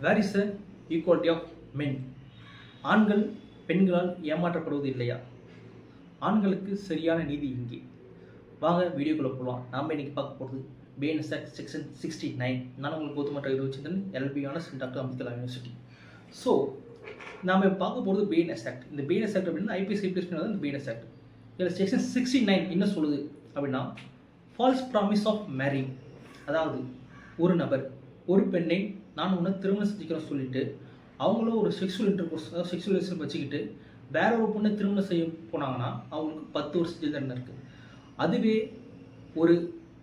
Where is the equality of men? ஆண்கள் பெண்களால் ஏமாற்றப்படுவது இல்லையா? ஆண்களுக்கு சரியான நீதி இங்கே. வாங்க வீடியோக்குள்ளே போகலாம். நாம் இன்றைக்கி பார்க்க போகிறது பிஎன்எஸ் ஆக்ட் செக்ஷன் 69. நான் உங்களுக்கு போதுமற்ற இருவச்சிந்தன் LLB honours doctor Ambedkar university. So நாம் பார்க்க போகிறது பிஎன்எஸ் ஆக்ட். இந்த பிஎன்எஸ் ஆக்ட் அப்படின்னா ஐபிஎஸ் ரீப்ளேஸ் பண்ணது இந்த பிஎன்எஸ் ஆக்ட். இதில் செக்ஷன் 69 என்ன சொல்லுது அப்படின்னா, ஃபால்ஸ் ப்ராமிஸ் ஆஃப் மேரிங், அதாவது ஒரு நபர் ஒரு பெண்ணை நான் உன்னை திருமணம் செஞ்சுக்கிறேன் சொல்லிட்டு அவங்களும் ஒரு செக்ஷுவல் இன்டர்கோர்ஸ், அதாவது செக்ஷுவல் ரிலேஷன் வச்சுக்கிட்டு வேற ஒரு பொண்ணை திருமணம் செய்ய போனாங்கன்னா அவங்களுக்கு 10 வருஷம் ஜெயில் தண்டனை இருக்குது. அதுவே ஒரு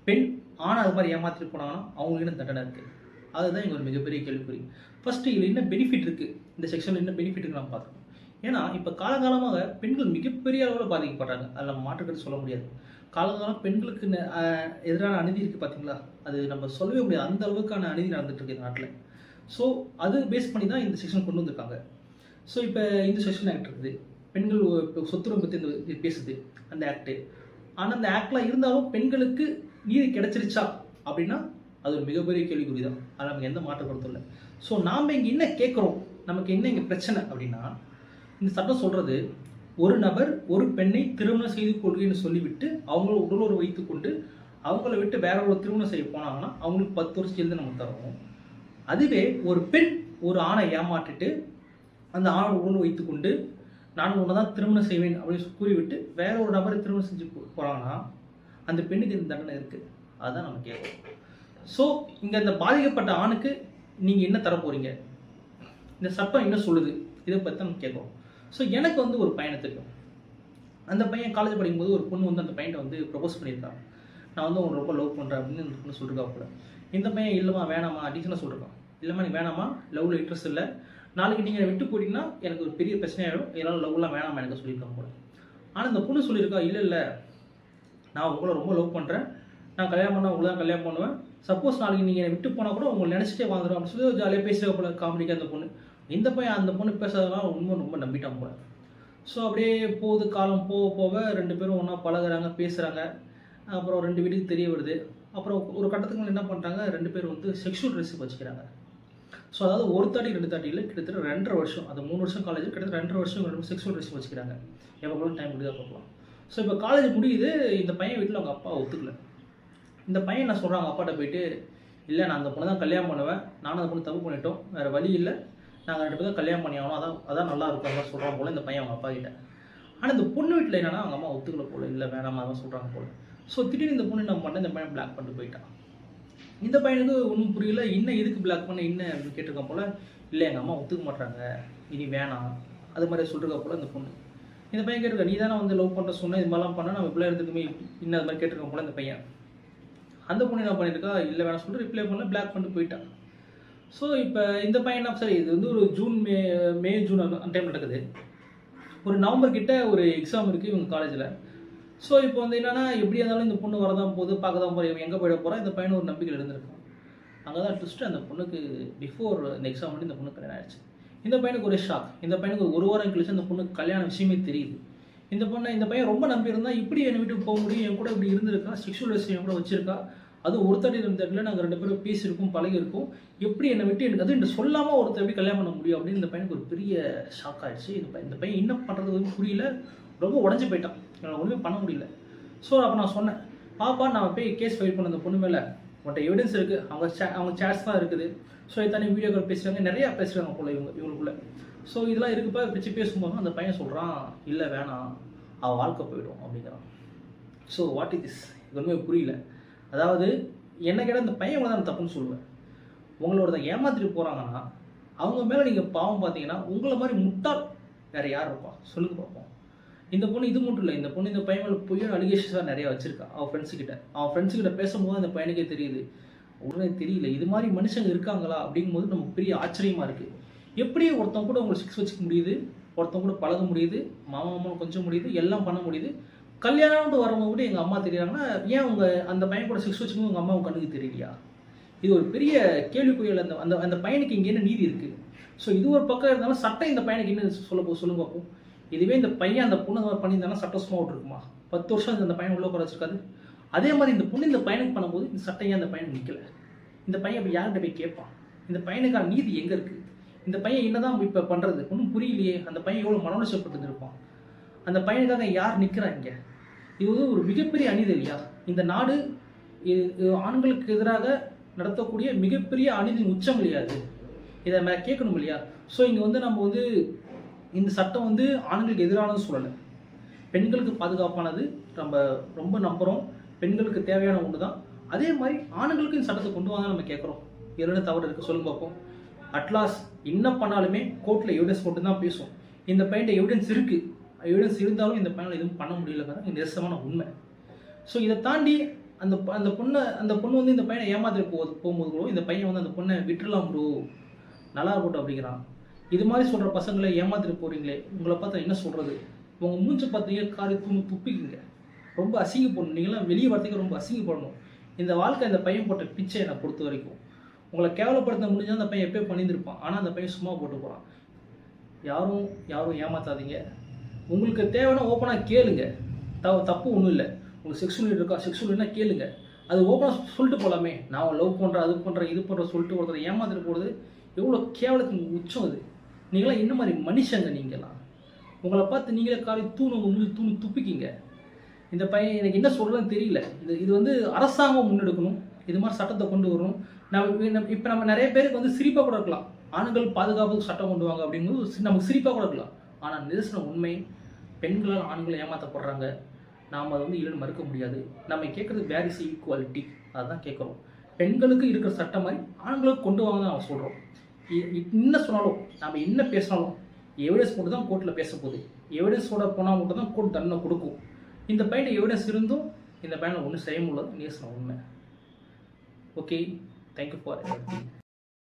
பெண் ஆனால் அது மாதிரி ஏமாற்றிட்டு போனாங்கன்னா அவங்களுக்கு தண்டனை இருக்குது. அதுதான் எங்கள் ஒரு மிகப்பெரிய கேள்விக்குறி. ஃபஸ்ட்டு இதில் என்ன பெனிஃபிட் இருக்குது, இந்த செக்ஷனில் என்ன பெனிஃபிட் இருக்குது நம்ம பார்க்கணும். ஏன்னா இப்போ காலகாலமாக பெண்கள் மிகப்பெரிய அளவில் பாதிக்கப்படுறாங்க. அதில் நம்ம மாற்றுக்கிறது சொல்ல முடியாது. காலகாலம் பெண்களுக்கு எதிரான அநீதி இருக்குது பார்த்தீங்களா, அது நம்ம சொல்லவே முடியாது. அந்த அளவுக்கான அநீதி நடந்துட்டு இருக்கு இந்த நாட்டில். ஸோ அது பேஸ் பண்ணி தான் இந்த செக்ஷன் கொண்டு வந்திருக்காங்க. ஸோ இப்போ இந்த செக்ஷன் ஆக்ட் இருக்குது, பெண்கள் சொத்துரிமை பற்றி இந்த பேசுது அந்த ஆக்டு. ஆனால் அந்த ஆக்டில் இருந்தாலும் பெண்களுக்கு நீதி கிடைச்சிருச்சா அப்படின்னா அது ஒரு மிகப்பெரிய கேள்விக்குறி தான். அது நமக்கு எந்த மாற்ற கருத்தும் இல்லை. ஸோ நாம் இங்கே என்ன கேட்குறோம், நமக்கு என்ன இங்கே பிரச்சனை அப்படின்னா, இந்த சட்டம் சொல்கிறது ஒரு நபர் ஒரு பெண்ணை திருமணம் செய்து கொள்கைன்னு சொல்லிவிட்டு அவங்கள உடலுறவு வைத்து கொண்டு அவங்கள விட்டு வேற ஒரு திருமணம் செய்ய போனாங்கன்னா அவங்களுக்கு 10 வருஷம் ஜெயில் நம்ம தருவோம். அதுவே ஒரு பெண் ஒரு ஆணை ஏமாற்றிட்டு அந்த ஆணை உடல் வைத்து கொண்டு நான் உன்னை தான் திருமணம் செய்வேன் அப்படின்னு கூறிவிட்டு வேற ஒரு நபரை திருமணம் செஞ்சு போகிறாங்கன்னா அந்த பெண்ணுக்கு இந்த தண்டனை இருக்குது. அதுதான் நம்ம கேட்குறோம். ஸோ இங்கே அந்த பாதிக்கப்பட்ட ஆணுக்கு நீங்கள் என்ன தர போகிறீங்க, இந்த சட்டம் என்ன சொல்லுது, இதை பற்றி நம்ம கேட்குறோம். ஸோ எனக்கு வந்து ஒரு பையனை தெரியும். அந்த பையன் காலேஜ் படிக்கும்போது ஒரு பொண்ணு வந்து அந்த பையனை வந்து ப்ரொபோஸ் பண்ணியிருக்காங்க. நான் வந்து உங்களை ரொம்ப லவ் பண்ணுறேன் அப்படின்னு அந்த பொண்ணு சொல்லிருக்கா கூட. இந்த பையன் இல்லைம்மா வேணாமா டீசனாக சொல்லிருக்கான். இல்லைம்மா நீ வேணாமா, லவ்வில் இன்ட்ரெஸ்ட் இல்லை, நாளைக்கு நீங்கள் விட்டு போட்டிங்கன்னா எனக்கு ஒரு பெரிய பிரச்சனையாகிடும், இதனால் லவ்லாம் வேணாமா எனக்கு சொல்லியிருக்காங்க கூட. ஆனால் இந்த பொண்ணு சொல்லியிருக்கா, இல்லை நான் உங்களை ரொம்ப லவ் பண்ணுறேன், நான் கல்யாணம் பண்ணால் உங்களை தான் கல்யாணம் பண்ணுவேன், சப்போஸ் நாளைக்கு நீங்கள் விட்டு போனால் கூட உங்களை நினச்சிட்டே வாழ்ந்துடும் அப்படின்னு சொல்லி ஜாலியாக பேசுகிற போல காமெடிக்காக அந்த பொண்ணு. இந்த பையன் அந்த பொண்ணு பேசுறதுலாம் உண்மை ரொம்ப நம்பிட்டான் போல. ஸோ அப்படியே போகுது காலம், போக போக 2 பேரும் ஒன்றா பழகுறாங்க, பேசுகிறாங்க. அப்புறம் 2 வீட்டுக்கு தெரிய வருது. அப்புறம் ஒரு கட்டத்துக்கு மேலே என்ன பண்ணுறாங்க, 2 பேர் வந்து செக்ஷுவல் ரிலேஷன் வச்சுக்கிறாங்க. ஸோ அதாவது 1 தாட்டி 2 தாட்டி இல்லை, கிட்டத்தட்ட 2.5 வருஷம், அது 3 வருஷம் காலேஜ், கிட்டத்தட்ட 2.5 வருஷம் செக்ஷுவல் ரிலேஷன் வச்சுக்கிறாங்க. எவ்வளோ டைம் முடியுதா பார்க்கலாம். ஸோ இப்போ காலேஜ் முடியுது, இந்த பையன் வீட்டில் அவங்க அப்பா ஒத்துக்கல. இந்த பையன் என்ன சொல்கிறாங்க அப்பாட்ட போயிட்டு, இல்லை நான் அந்த பொண்ணு தான் கல்யாணம் பண்ணுவேன், நானும் அந்த பொண்ணு தப்பு பண்ணிட்டோம், வேறு வழி இல்லை, நாங்கள் 2 பேரும் கல்யாணம் பண்ணி ஆகணும், அதான் நல்லா இருக்கும் அவங்க சொல்கிறாங்க போல் இந்த பையன் அவங்க அப்பா கிட்ட. ஆனால் இந்த பொண்ணு வீட்டில் என்னன்னா அவங்க அம்மா ஒத்துக்கல போல, இல்லை வேணாமா தான் சொல்கிறாங்க போல. ஸோ திடீர்னு இந்த பொண்ணு என்ன பண்ண, இந்த பையன் பிளாக் பண்ணிட்டு போயிட்டான். இந்த பையனுக்கு ஒன்றும் புரியல, இன்னும் எதுக்கு பிளாக் பண்ண என்ன அப்படின்னு கேட்டிருக்கான் போல. இல்லை எங்கள் அம்மா ஒத்துக்க மாட்டாங்க, இனி வேணாம் அது மாதிரி சொல்லிருக்கா போல இந்த பொண்ணு. இந்த பையன் கேட்டிருக்கா, நீ தானே வந்து லவ் பண்ணுற சொன்னால் இது மாதிரிலாம் பண்ணால் நம்ம இப்படிலாம் இருந்துக்குமே, இன்னும் அது மாதிரி கேட்டிருக்கோம் போல இந்த பையன். அந்த பொண்ணு என்ன பண்ணியிருக்கா, இல்லை வேணாம் சொல்லிட்டு ரிப்ளை பண்ணல, பிளாக் பண்ணிட்டு போயிட்டான். ஸோ இப்போ இந்த பையன் என்ன, சரி இது வந்து ஒரு மே ஜூன் அந்த டைம் நடக்குது. ஒரு நவம்பர் கிட்ட ஒரு எக்ஸாம் இருக்குது இவங்க காலேஜில். ஸோ இப்போ வந்து என்னென்னா எப்படியா இருந்தாலும் இந்த பொண்ணு வரதான் போகுது, பார்க்க தான் போகிறேன், எங்கே போயிட போகிறா, இந்த பையன் ஒரு நம்பிக்கையில் இருந்திருக்கான். அங்கே தான் ட்விஸ்ட்டு, அந்த பொண்ணுக்கு பிஃபோர் இந்த எக்ஸாம் பண்ணி இந்த பொண்ணு கல்யாணம் ஆயிடுச்சு. இந்த பையனுக்கு ஒரு ஷாக். இந்த பையனுக்கு ஒரு வாரம் கழிச்சு அந்த பொண்ணுக்கு கல்யாண விஷயமே தெரியுது. இந்த பையன் ரொம்ப நம்பியிருந்தா, இப்படி என்னை விட்டு போக முடியும், என் கூட இப்படி இருந்திருக்கா, செக்ஷுவல் ரிலேஷன் கூட வச்சிருக்கா, அதுவும் 1 தாட்டி 2 தாட்டில் நாங்கள் 2 பேரும் பேசியிருக்கோம், பழகிருக்கோம், எப்படி என்னை விட்டு எனக்கு அது இந்த சொல்லாமல் ஒருத்தர் எப்படி கல்யாணம் பண்ண முடியும் அப்படின்னு இந்த பையனுக்கு ஒரு பெரிய ஷாக் ஆகிடுச்சு. இந்த பையன் என்ன பண்ணுறது வந்து புரியல, ரொம்ப உடஞ்சி போயிட்டான், என்னால் ஒன்றுமே பண்ண முடியல. ஸோ அப்போ நான் சொன்னேன், பாப்பா நான் போய் கேஸ் ஃபைல் பண்ண அந்த பொண்ணு மேலே உன்ட்ட எவிடன்ஸ் இருக்குது, அவங்க சேட்ஸ் தான் இருக்குது, ஸோ இத்தனை வீடியோ கால் பேசுகிறாங்க, நிறையா பேசுகிறாங்க போல இவங்களுக்குள்ள. ஸோ இதெல்லாம் இருக்குப்பா பிடிச்சி பேசும்போது அந்த பையன் சொல்கிறான், இல்லை வேணாம் அவள் வாழ்க்கை போயிடும் அப்படிங்கிறான். ஸோ வாட் இஸ் திஸ், இது ஒன்றுமே புரியல. அதாவது என்ன கேட்டால் இந்த பையன் தான் நான் தப்புன்னு சொல்லுவேன். உங்களோட ஏமாத்திட்டு போகிறாங்கன்னா அவங்க மேலே நீங்கள் பாவம் பார்த்தீங்கன்னா உங்களை மாதிரி முட்டாள் வேறு யார் இருப்பா சொல்லுங்க பார்ப்போம். இந்த பொண்ணு இது மட்டும் இல்லை, இந்த பொண்ணு இந்த பையன் மேலே பொய்யான அலிகேஷன்ஸாக நிறையா வச்சுருக்கா. அவன் ஃப்ரெண்ட்ஸுக்கிட்ட பேசும்போது அந்த பையனுக்கே தெரியுது, உடனே தெரியல இது மாதிரி மனுஷங்க இருக்காங்களா அப்படிங்கும்போது நமக்கு பெரிய ஆச்சரியமாக இருக்குது. எப்படி ஒருத்தவங்க கூட உங்களை செக்ஸ் வச்சுக்க முடியுது, ஒருத்தவங்க கூட பழக முடியுது, மாமா கொஞ்சம் முடியுது, எல்லாம் பண்ண முடியுது. கல்யாணம்னு வரவங்க கூட எங்கள் அம்மா தெரியாங்கன்னா ஏன் உங்கள் அந்த பையன் கூட செக்ஸ் வச்சுக்கணும் உங்கள் அம்மாவுக்கு கண்ணுக்கு தெரியலையா? இது ஒரு பெரிய கேள்விக்குறியில் அந்த அந்த பையனுக்கு இங்கே என்ன நீதி இருக்குது? ஸோ இது ஒரு பக்கம் இருந்தாலும் சட்டம் இந்த பையனுக்கு என்ன சொல்லுங்க பார்ப்போம். இதுவே இந்த பையன் அந்த பொண்ணு பண்ணியிருந்தாலும் சட்டம் சும்மா விட்டுருக்குமா? 10 வருஷம் அந்த பையன் உள்ள குறைச்சிருக்காது. அதே மாதிரி இந்த பொண்ணு இந்த பையனுக்கு பண்ணும்போது இந்த சட்டம் ஏன் அந்த பையன் நிற்கலை? இந்த பையன் அப்படி யார்கிட்ட போய் கேட்பான்? இந்த பையனுக்கான நீதி எங்கே இருக்குது? இந்த பையன் என்னதான் இப்போ பண்ணுறது ஒன்றும் புரியலையே. அந்த பையன் எவ்வளோ மன உளைச்சப்பட்டு இருப்பான். அந்த பையனுக்காக யார் நிற்கிறாங்க? இது வந்து ஒரு மிகப்பெரிய அநீதி இல்லையா? இந்த நாடு ஆண்களுக்கு எதிராக நடத்தக்கூடிய மிகப்பெரிய அநீதியின் உச்சம் இல்லையா? இதை கேட்கணும் இல்லையா? ஸோ இங்கே வந்து நம்ம வந்து இந்த சட்டம் வந்து ஆண்களுக்கு எதிரானது சொல்லலை, பெண்களுக்கு பாதுகாப்பானது. நம்ம ரொம்ப நம்புகிறோம், பெண்களுக்கு தேவையான ஒன்று தான். அதே மாதிரி ஆண்களுக்கு இந்த சட்டத்தை கொண்டு வாங்க நம்ம கேட்குறோம். என்ன தவறு இருக்குது சொல்லுங்க பார்ப்போம். அட்லாஸ் என்ன பண்ணாலுமே கோர்ட்டில் எவிடன்ஸ் போட்டு தான் பேசும். இந்த பையன் எவிடன்ஸ் இருக்குது, எவிடன்ஸ் இருந்தாலும் இந்த பையனை எதுவும் பண்ண முடியலங்கிறது நிரசமான உண்மை. ஸோ இதை தாண்டி அந்த பொண்ணு வந்து இந்த பையனை ஏமாற்றி போகும்போது கூட இந்த பையன் வந்து அந்த பொண்ணை விட்டுலாம் ப்ரோ, நல்லா இருக்கட்டும் அப்படிங்கிறான். இது மாதிரி சொல்கிற பசங்களை ஏமாத்திட்டு போகிறீங்களே, உங்களை பார்த்தா என்ன சொல்கிறது? உங்கள் மூஞ்சை பார்த்தீங்க காரி துப்பிக்கிங்க, ரொம்ப அசிங்கப்படணும். நீங்களாம் வெளியே வரத்துக்கு ரொம்ப அசிங்கப்படணும். இந்த வாழ்க்கை இந்த பையன் போட்ட பிச்சை என்னை பொறுத்த வரைக்கும். உங்களை கேவலப்படுத்த முடிஞ்சால் அந்த பையன் எப்போ பண்ணியிருப்பான். ஆனால் அந்த பையன் சும்மா போட்டு போகிறான். யாரும் ஏமாத்தாதீங்க. உங்களுக்கு தேவைன்னா ஓப்பனாக கேளுங்க, தப்பு ஒன்றும் இல்லை. உங்களுக்கு செக்ஷுவல் இருக்கா, செக்ஷுவல்னா கேளுங்க, அது ஓப்பனாக சொல்லிட்டு போகலாமே. நான் லவ் பண்ணுறேன், அது பண்ணுறேன், இது பண்ணுறேன் சொல்லிட்டு ஒருத்தர் ஏமாத்திட்டு போகிறது எவ்வளோ கேவலத்துக்கு உச்சம் அது. நீங்களாம் என்ன மாதிரி மனுஷங்க? நீங்களாம் உங்களை பார்த்து நீங்களே காலை தூணு துப்பிக்கிங்க. இந்த பையன் எனக்கு என்ன சொல்கிறதுன்னு தெரியல. இது வந்து அரசாங்கம் முன்னெடுக்கணும், இது மாதிரி சட்டத்தை கொண்டு வரணும். இப்போ நம்ம நிறைய பேருக்கு வந்து சிரிப்பாக கூட இருக்கலாம், ஆண்கள் பாதுகாப்புக்கு சட்டம் கொண்டு வாங்க அப்படிங்கும்போது நமக்கு சிரிப்பாக கூட இருக்கலாம். ஆனால் நிதர்சன உண்மை, பெண்களால் ஆண்களை ஏமாற்றப்படுறாங்க. நாம் அதை வந்து இல்லைன்னு மறுக்க முடியாது. நம்ம கேட்குறது வேர் இஸ் ஈக்குவாலிட்டி, அதுதான் கேட்குறோம். பெண்களுக்கு இருக்கிற சட்டம் மாதிரி ஆண்களுக்கு கொண்டு வாங்க தான் நம்ம சொல்கிறோம். என்ன சொன்னாலும் நம்ம என்ன பேசினாலும் எவிடன்ஸ் போட்டு தான் கோர்ட்டில் பேச போகுது. எவிடன்ஸோட போனால் மட்டும் தான் கோர்ட் தண்டனை கொடுக்கும். இந்த பையன் எவிடன்ஸ் இருந்தும் இந்த பையனை ஒன்றும் செய்ய முடியாது. நிதர்சன உண்மை. Okay, thank you for everything.